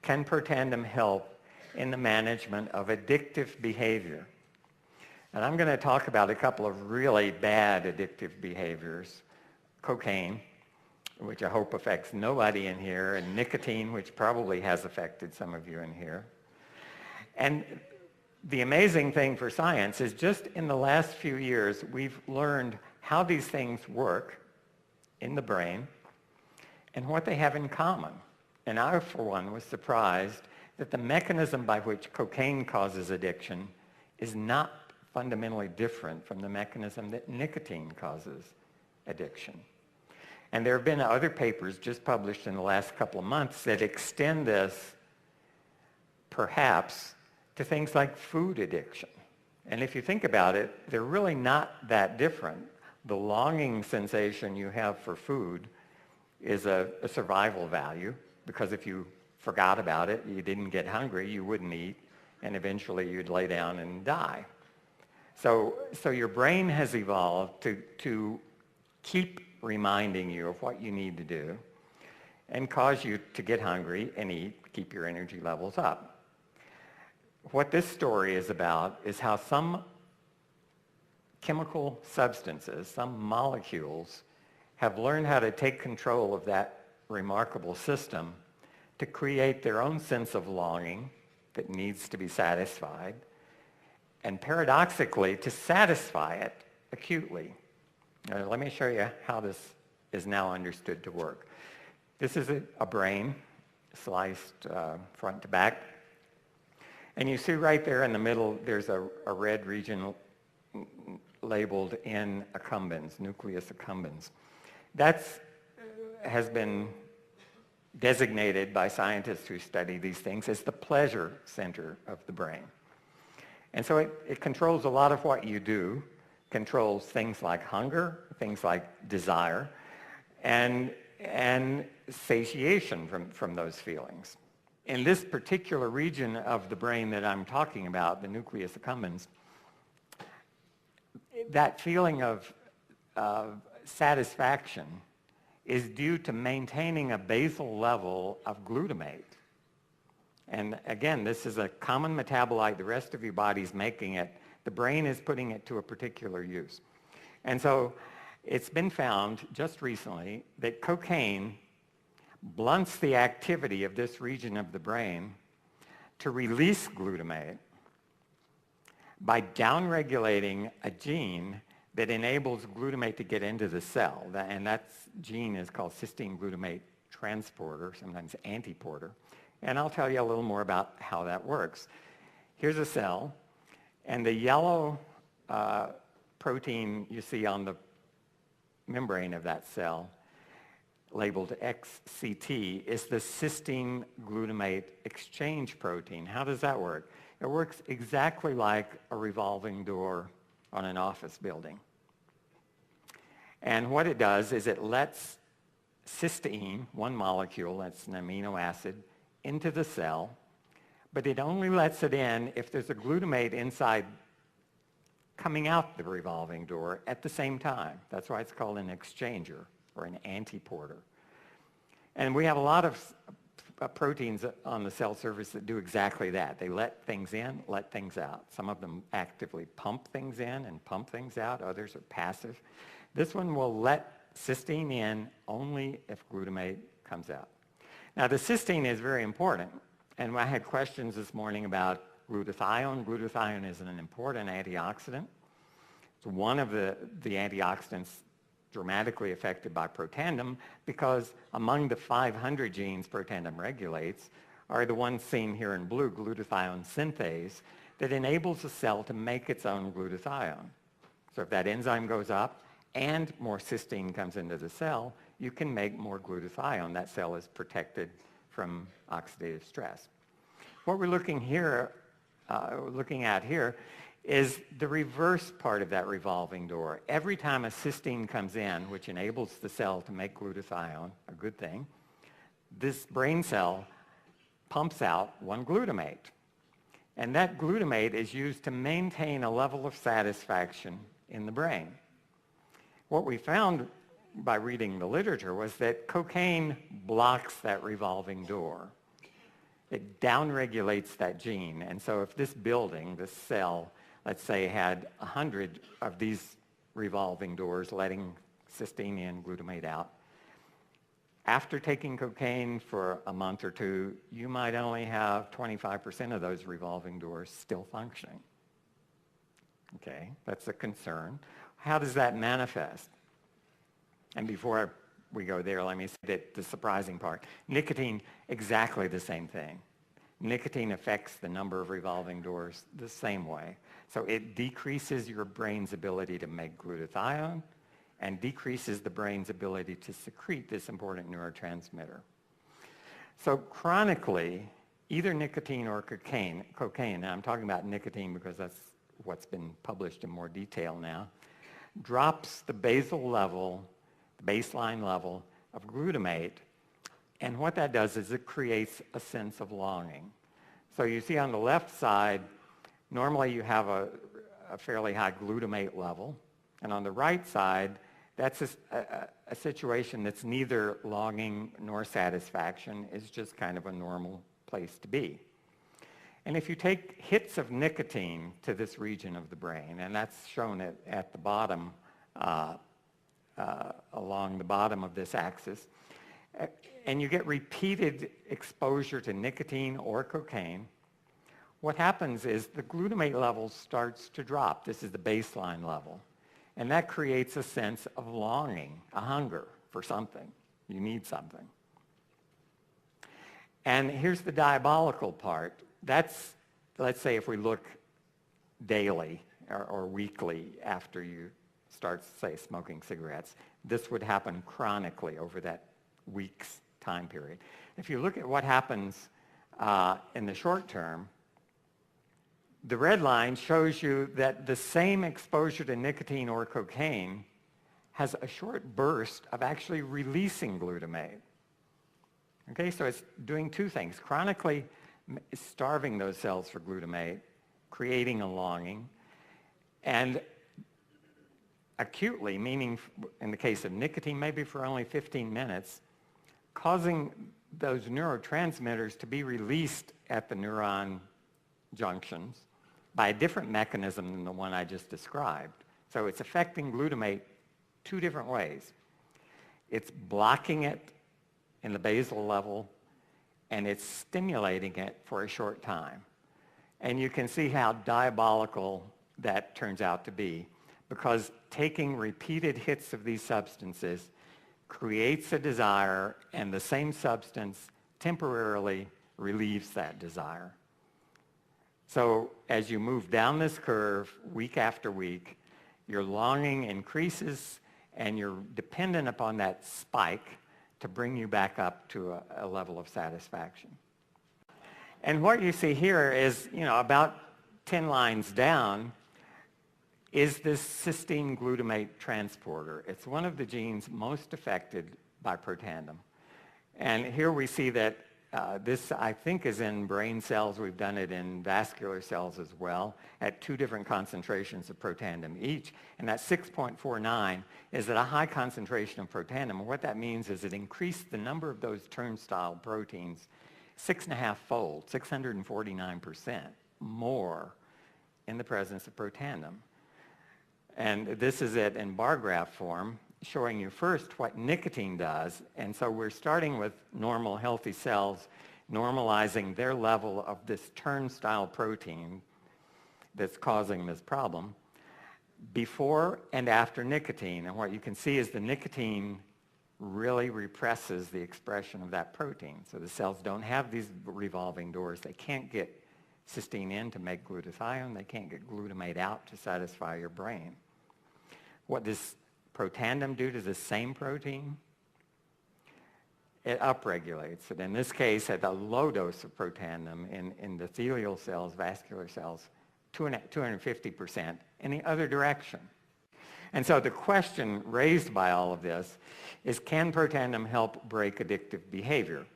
can Protandim help in the management of addictive behavior? And I'm going to talk about a couple of really bad addictive behaviors. Cocaine, which I hope affects nobody in here, and nicotine, which probably has affected some of you in here. And the amazing thing for science is just in the last few years, we've learned how these things work in the brain and what they have in common. And I, for one, was surprised that the mechanism by which cocaine causes addiction is not fundamentally different from the mechanism that nicotine causes addiction. And there have been other papers just published in the last couple of months that extend this, perhaps, to things like food addiction. And if you think about it, they're really not that different. The longing sensation you have for food is a survival value, because if you forgot about it, you didn't get hungry, you wouldn't eat, and eventually you'd lay down and die. So your brain has evolved to keep reminding you of what you need to do and cause you to get hungry and eat, keep your energy levels up. What this story is about is how some chemical substances, some molecules, have learned how to take control of that remarkable system to create their own sense of longing that needs to be satisfied, and paradoxically, to satisfy it acutely. Let me show you how this is now understood to work. This is a brain sliced front to back. And you see right there in the middle, there's a red region labeled N accumbens, nucleus accumbens. That has been designated by scientists who study these things as the pleasure center of the brain. And so it controls a lot of what you do, controls things like hunger, things like desire, and satiation from those feelings. In this particular region of the brain that I'm talking about, the nucleus accumbens, that feeling of satisfaction is due to maintaining a basal level of glutamate. And again, this is a common metabolite. The rest of your body's making it. The brain is putting it to a particular use. And so it's been found just recently that cocaine blunts the activity of this region of the brain to release glutamate by downregulating a gene that enables glutamate to get into the cell. And that gene is called cysteine glutamate transporter, sometimes antiporter. And I'll tell you a little more about how that works. Here's a cell, and the yellow protein you see on the membrane of that cell, labeled XCT, is the cysteine glutamate exchange protein. How does that work? It works exactly like a revolving door on an office building. And what it does is it lets cysteine, one molecule, that's an amino acid, into the cell, but it only lets it in if there's a glutamate inside coming out the revolving door at the same time. That's why it's called an exchanger or an antiporter. And we have a lot of proteins on the cell surface that do exactly that. They let things in, let things out. Some of them actively pump things in and pump things out. Others are passive. This one will let cysteine in only if glutamate comes out. Now, the cysteine is very important, and I had questions this morning about glutathione. Glutathione is an important antioxidant. It's one of the antioxidants dramatically affected by Protandim, because among the 500 genes Protandim regulates are the ones seen here in blue, glutathione synthase, that enables the cell to make its own glutathione. So if that enzyme goes up and more cysteine comes into the cell, you can make more glutathione. That cell is protected from oxidative stress. What we're looking at here is the reverse part of that revolving door. Every time a cysteine comes in, which enables the cell to make glutathione, a good thing, this brain cell pumps out one glutamate. And that glutamate is used to maintain a level of satisfaction in the brain. What we found by reading the literature was that cocaine blocks that revolving door. it downregulates that gene. And so if this building, this cell, let's say had 100 of these revolving doors letting cysteine in, glutamate out, after taking cocaine for a month or two, you might only have 25% of those revolving doors still functioning. Okay, that's a concern. How does that manifest? And before we go there, let me say that the surprising part, nicotine, exactly the same thing. Nicotine affects the number of revolving doors the same way. So it decreases your brain's ability to make glutathione and decreases the brain's ability to secrete this important neurotransmitter. So chronically, either nicotine or cocaine, now I'm talking about nicotine because that's what's been published in more detail now, drops the basal level, the baseline level of glutamate, and what that does is it creates a sense of longing. So you see on the left side, normally you have a fairly high glutamate level, and on the right side, that's a situation that's neither longing nor satisfaction. It's just kind of a normal place to be. And if you take hits of nicotine to this region of the brain, and that's shown at the bottom, along the bottom of this axis, and you get repeated exposure to nicotine or cocaine, what happens is the glutamate level starts to drop. This is the baseline level. And that creates a sense of longing, a hunger for something. You need something. And here's the diabolical part. That's, let's say if we look daily or weekly after you start, say, smoking cigarettes, this would happen chronically over that week's time period. If you look at what happens in the short term, the red line shows you that the same exposure to nicotine or cocaine has a short burst of actually releasing glutamate. Okay, so it's doing two things. Chronically starving those cells for glutamate, creating a longing, and acutely, meaning in the case of nicotine, maybe for only 15 minutes, causing those neurotransmitters to be released at the neuron junctions by a different mechanism than the one I just described. So it's affecting glutamate two different ways. It's blocking it in the basal level, and it's stimulating it for a short time. And you can see how diabolical that turns out to be, because taking repeated hits of these substances creates a desire, and the same substance temporarily relieves that desire. So as you move down this curve week after week, your longing increases and you're dependent upon that spike to bring you back up to a level of satisfaction. And what you see here is, about 10 lines down is this cysteine glutamate transporter. It's one of the genes most affected by Protandim. And here we see that this, I think, is in brain cells. We've done it in vascular cells as well at 2 different concentrations of Protandim each. And that 6.49 is at a high concentration of Protandim. And what that means is it increased the number of those turnstile proteins 6.5-fold, 649% more in the presence of Protandim. And this is it in bar graph form, showing you first what nicotine does. And so we're starting with normal, healthy cells, normalizing their level of this turnstile protein that's causing this problem before and after nicotine. And what you can see is the nicotine really represses the expression of that protein. So the cells don't have these revolving doors. They can't get cysteine in to make glutathione. They can't get glutamate out to satisfy your brain. What does Protandim do to the same protein? It upregulates it. In this case, at a low dose of Protandim in endothelial cells, vascular cells, 250% in the other direction. And so the question raised by all of this is, can Protandim help break addictive behavior?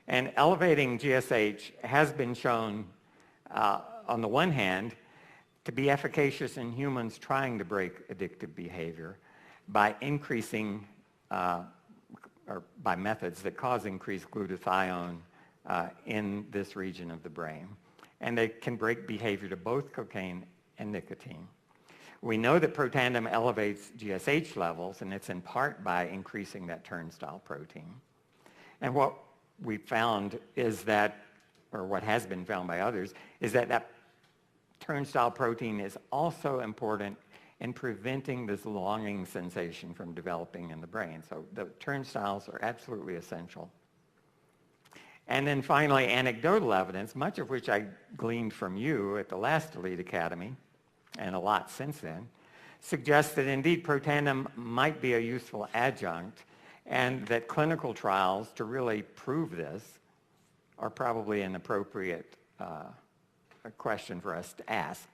And elevating GSH has been shown, on the one hand, to be efficacious in humans trying to break addictive behavior by increasing, or by methods that cause increased glutathione in this region of the brain. And they can break behavior to both cocaine and nicotine. We know that Protandim elevates GSH levels, and it's in part by increasing that turnstile protein. And what we found is that, or what has been found by others, is that that turnstile protein is also important in preventing this longing sensation from developing in the brain. So the turnstiles are absolutely essential. And then finally, anecdotal evidence, much of which I gleaned from you at the last Elite Academy, and a lot since then, suggests that indeed Protandim might be a useful adjunct, and that clinical trials to really prove this are probably an appropriate question for us to ask.